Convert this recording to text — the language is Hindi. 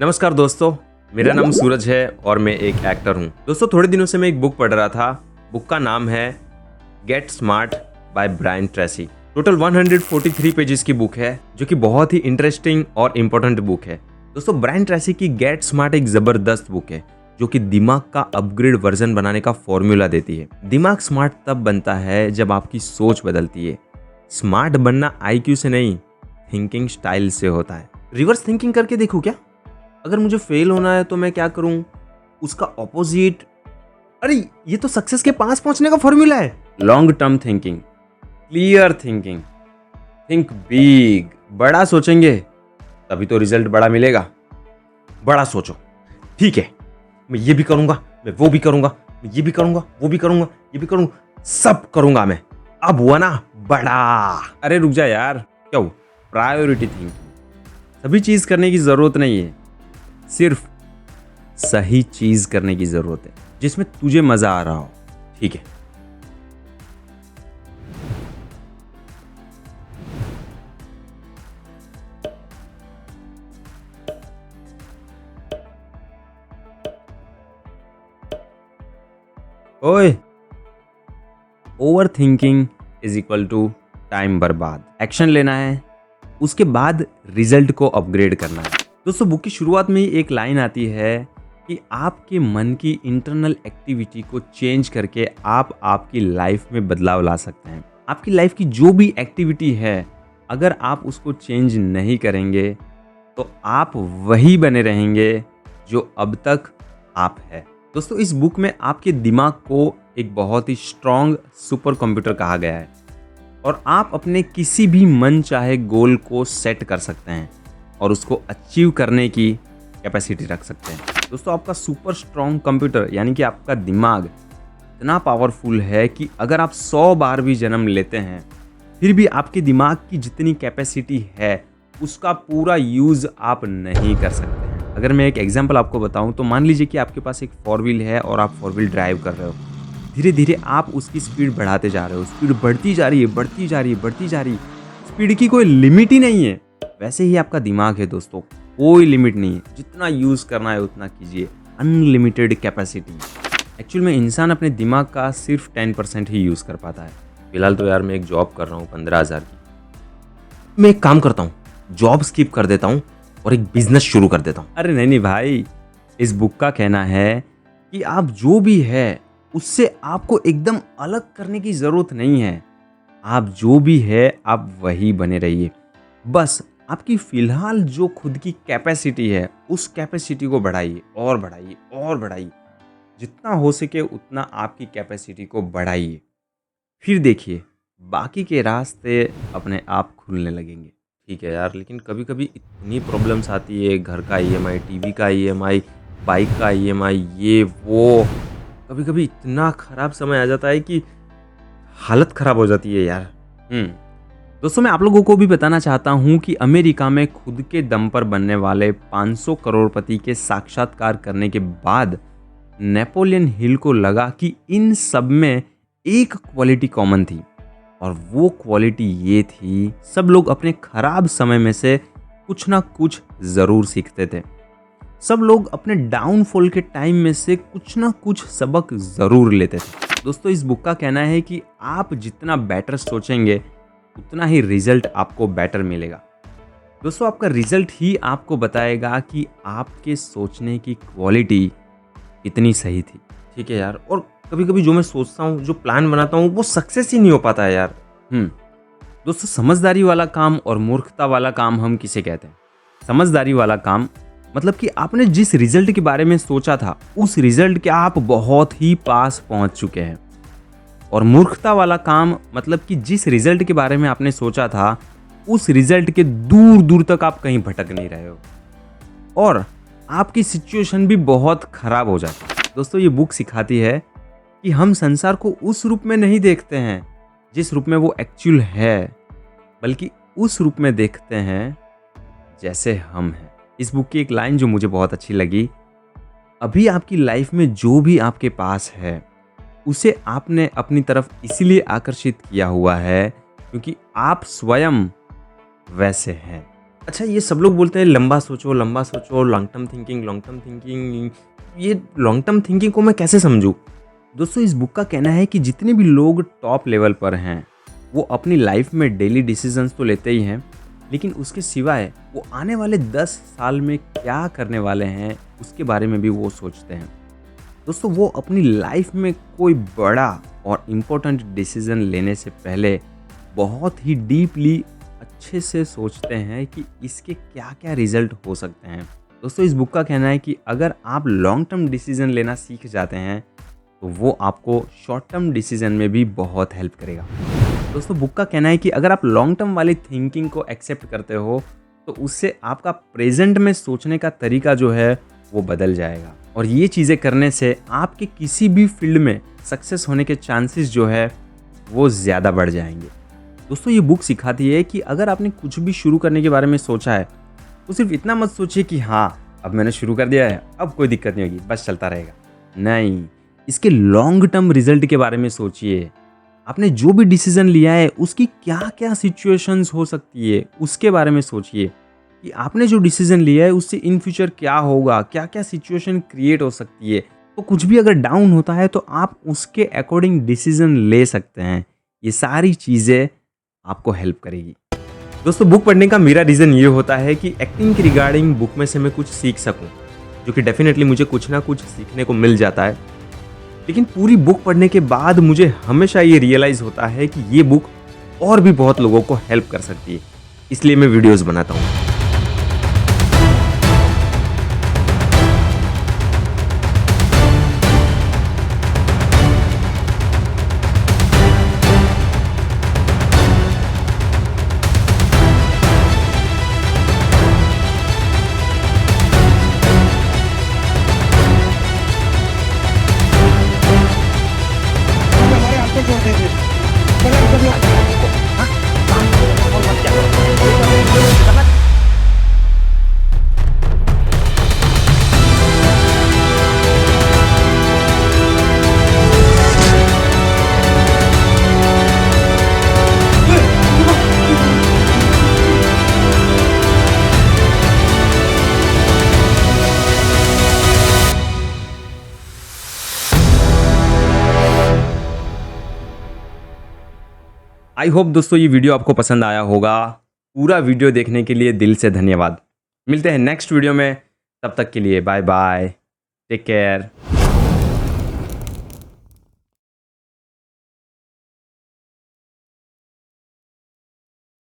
नमस्कार दोस्तों, मेरा नाम सूरज है और मैं एक एक्टर हूँ। दोस्तों, थोड़े दिनों से मैं एक बुक पढ़ रहा था। बुक का नाम है Get Smart by Brian Tracy. Total 143 pages की बुक है, जो कि बहुत ही इंटरेस्टिंग और इम्पोर्टेंट बुक है। दोस्तों, ब्रायन ट्रेसी की गेट स्मार्ट एक जबरदस्त बुक है, जो कि दिमाग का अपग्रेड वर्जन बनाने का फॉर्मूला देती है। दिमाग स्मार्ट तब बनता है जब आपकी सोच बदलती है। स्मार्ट बनना IQ से नहीं, थिंकिंग स्टाइल से होता है। रिवर्स थिंकिंग करके देखो क्या। अगर मुझे फेल होना है तो मैं क्या करूं, उसका ऑपोजिट। अरे ये तो सक्सेस के पास पहुंचने का फॉर्मूला है। Long term thinking, clear thinking, think big. बड़ा सोचेंगे तभी तो रिजल्ट बड़ा मिलेगा। बड़ा सोचो, ठीक है, मैं ये भी करूंगा, मैं वो भी करूंगा, मैं ये भी करूंगा, वो भी करूंगा, ये भी करूंगा, सब करूंगा मैं। अब हुआ ना बड़ा। अरे रुक जा यार, क्या हुआ? Priority thinking. सभी चीज करने की जरूरत नहीं है, सिर्फ सही चीज करने की जरूरत है जिसमें तुझे मजा आ रहा हो। ठीक है। ओए, overthinking is equal to time बर्बाद। एक्शन लेना है, उसके बाद रिजल्ट को अपग्रेड करना है। दोस्तों, बुक की शुरुआत में ही एक लाइन आती है कि आपके मन की इंटरनल एक्टिविटी को चेंज करके आप आपकी लाइफ में बदलाव ला सकते हैं। आपकी लाइफ की जो भी एक्टिविटी है, अगर आप उसको चेंज नहीं करेंगे तो आप वही बने रहेंगे जो अब तक आप है। दोस्तों, इस बुक में आपके दिमाग को एक बहुत ही स्ट्रॉन्ग सुपर कंप्यूटर कहा गया है और आप अपने किसी भी मन चाहे गोल को सेट कर सकते हैं और उसको अचीव करने की कैपेसिटी रख सकते हैं। दोस्तों, आपका सुपर स्ट्रॉन्ग कंप्यूटर यानी कि आपका दिमाग इतना पावरफुल है कि अगर आप 100 बार भी जन्म लेते हैं, फिर भी आपके दिमाग की जितनी कैपेसिटी है उसका पूरा यूज़ आप नहीं कर सकते हैं। अगर मैं एक एग्जांपल आपको बताऊं तो मान लीजिए कि आपके पास एक 4 व्हील है और आप 4 व्हील ड्राइव कर रहे हो। धीरे धीरे आप उसकी स्पीड बढ़ाते जा रहे हो, स्पीड बढ़ती जा रही है, बढ़ती जा रही है, बढ़ती जा रही है। स्पीड की कोई लिमिट ही नहीं है। वैसे ही आपका दिमाग है दोस्तों, कोई लिमिट नहीं है। जितना यूज़ करना है उतना कीजिए, अनलिमिटेड कैपेसिटी। एक्चुअल में इंसान अपने दिमाग का सिर्फ 10% ही यूज़ कर पाता है। फिलहाल तो यार मैं एक जॉब कर रहा हूँ 15,000 की। मैं एक काम करता हूँ, जॉब स्किप कर देता हूँ और एक बिजनेस शुरू कर देता हूँ। अरे नहीं भाई, इस बुक का कहना है कि आप जो भी है उससे आपको एकदम अलग करने की जरूरत नहीं है। आप जो भी है आप वही बने रहिए। बस आपकी फिलहाल जो खुद की कैपेसिटी है उस कैपेसिटी को बढ़ाइए और बढ़ाइए और बढ़ाइए। जितना हो सके उतना आपकी कैपेसिटी को बढ़ाइए। फिर देखिए बाकी के रास्ते अपने आप खुलने लगेंगे। ठीक है यार, लेकिन कभी कभी इतनी प्रॉब्लम्स आती है, घर का EMI, टीवी का EMI, बाइक का EMI, ये वो। कभी कभी इतना खराब समय आ जाता है कि हालत खराब हो जाती है यार। दोस्तों, मैं आप लोगों को भी बताना चाहता हूं कि अमेरिका में खुद के दम पर बनने वाले 500 करोड़पति के साक्षात्कार करने के बाद नेपोलियन हिल को लगा कि इन सब में एक क्वालिटी कॉमन थी और वो क्वालिटी ये थी, सब लोग अपने खराब समय में से कुछ ना कुछ जरूर सीखते थे। सब लोग अपने डाउनफॉल के टाइम में से कुछ ना कुछ सबक जरूर लेते थे। दोस्तों, इस बुक का कहना है कि आप जितना बेटर सोचेंगे उतना ही रिजल्ट आपको बेटर मिलेगा। दोस्तों, आपका रिजल्ट ही आपको बताएगा कि आपके सोचने की क्वालिटी कितनी सही थी। ठीक है यार, और कभी कभी जो मैं सोचता हूँ, जो प्लान बनाता हूँ, वो सक्सेस ही नहीं हो पाता है यार। दोस्तों, समझदारी वाला काम और मूर्खता वाला काम हम किसे कहते हैं? समझदारी वाला काम मतलब कि आपने जिस रिजल्ट के बारे में सोचा था उस रिजल्ट के आप बहुत ही पास पहुंच चुके हैं। और मूर्खता वाला काम मतलब कि जिस रिजल्ट के बारे में आपने सोचा था उस रिजल्ट के दूर दूर तक आप कहीं भटक नहीं रहे हो और आपकी सिचुएशन भी बहुत खराब हो जाती है। दोस्तों, ये बुक सिखाती है कि हम संसार को उस रूप में नहीं देखते हैं जिस रूप में वो एक्चुअल है, बल्कि उस रूप में देखते हैं जैसे हम हैं। इस बुक की एक लाइन जो मुझे बहुत अच्छी लगी, अभी आपकी लाइफ में जो भी आपके पास है उसे आपने अपनी तरफ इसलिए आकर्षित किया हुआ है क्योंकि आप स्वयं वैसे हैं। अच्छा, ये सब लोग बोलते हैं लंबा सोचो, लॉन्ग टर्म थिंकिंग। ये लॉन्ग टर्म थिंकिंग को मैं कैसे समझूँ? दोस्तों, इस बुक का कहना है कि जितने भी लोग टॉप लेवल पर हैं, वो अपनी लाइफ में डेली डिसीजंस तो लेते ही हैं, लेकिन उसके सिवाय वो आने वाले 10 साल में क्या करने वाले हैं, उसके बारे में भी वो सोचते हैं। दोस्तों, वो अपनी लाइफ में कोई बड़ा और इम्पोर्टेंट डिसीजन लेने से पहले बहुत ही डीपली अच्छे से सोचते हैं कि इसके क्या क्या रिजल्ट हो सकते हैं। दोस्तों, इस बुक का कहना है कि अगर आप लॉन्ग टर्म डिसीजन लेना सीख जाते हैं तो वो आपको शॉर्ट टर्म डिसीजन में भी बहुत हेल्प करेगा। दोस्तों, बुक का कहना है कि अगर आप लॉन्ग टर्म वाली थिंकिंग को एक्सेप्ट करते हो तो उससे आपका प्रेजेंट में सोचने का तरीका जो है वो बदल जाएगा, और ये चीज़ें करने से आपके किसी भी फील्ड में सक्सेस होने के चांसेस जो है वो ज़्यादा बढ़ जाएंगे। दोस्तों, ये बुक सिखाती है कि अगर आपने कुछ भी शुरू करने के बारे में सोचा है तो सिर्फ इतना मत सोचिए कि हाँ, अब मैंने शुरू कर दिया है, अब कोई दिक्कत नहीं होगी, बस चलता रहेगा। नहीं, इसके लॉन्ग टर्म रिजल्ट के बारे में सोचिए। आपने जो भी डिसीजन लिया है उसकी क्या क्या सिचुएशंस हो सकती है, उसके बारे में सोचिए कि आपने जो डिसीजन लिया है उससे इन फ्यूचर क्या होगा, क्या क्या सिचुएशन क्रिएट हो सकती है। तो कुछ भी अगर डाउन होता है तो आप उसके अकॉर्डिंग डिसीजन ले सकते हैं। ये सारी चीज़ें आपको हेल्प करेगी। दोस्तों, बुक पढ़ने का मेरा रीज़न ये होता है कि एक्टिंग के रिगार्डिंग बुक में से मैं कुछ सीख सकूं, जो कि डेफिनेटली मुझे कुछ ना कुछ सीखने को मिल जाता है। लेकिन पूरी बुक पढ़ने के बाद मुझे हमेशा ये रियलाइज़ होता है कि ये बुक और भी बहुत लोगों को हेल्प कर सकती है, इसलिए मैं वीडियोज़ बनाता हूँ। हमारे हाथ को छोड़ देते चलो सब लोग आई होप दोस्तों, ये वीडियो आपको पसंद आया होगा। पूरा वीडियो देखने के लिए दिल से धन्यवाद। मिलते हैं नेक्स्ट वीडियो में, तब तक के लिए बाय बाय, टेक केयर।